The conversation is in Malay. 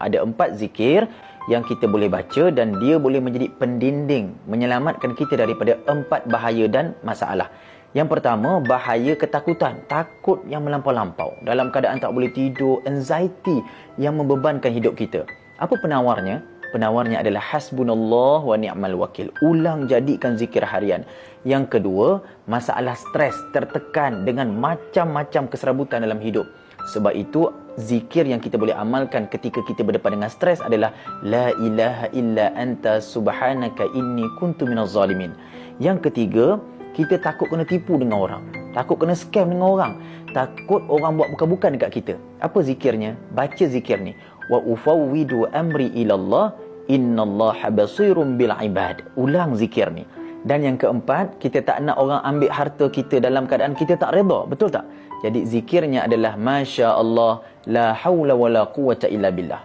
Ada 4 zikir yang kita boleh baca dan dia boleh menjadi pendinding, menyelamatkan kita daripada 4 bahaya dan masalah. Yang pertama, bahaya ketakutan, takut yang melampau-lampau. Dalam keadaan tak boleh tidur, anxiety yang membebankan hidup kita. Apa penawarnya? Penawarnya adalah hasbunallah wa ni'mal wakil. Ulang jadikan zikir harian. Yang kedua, masalah stres, tertekan dengan macam-macam keserabutan dalam hidup. Sebab itu, zikir yang kita boleh amalkan ketika kita berdepan dengan stres adalah La ilaha illa anta subhanaka inni kuntu minaz zalimin. Yang ketiga, kita takut kena tipu dengan orang, takut kena scam dengan orang, takut orang buat bukan-bukan dekat kita. Apa zikirnya? Baca zikir ni. Wa ufawwidu amri ilallah innallaha basirun bil ibad. Ulang zikir ni. Dan yang keempat, kita tak nak orang ambil harta kita dalam keadaan kita tak redha. Betul tak? Jadi zikirnya adalah Masya Allah, la hawla wa la quwwata illa billah.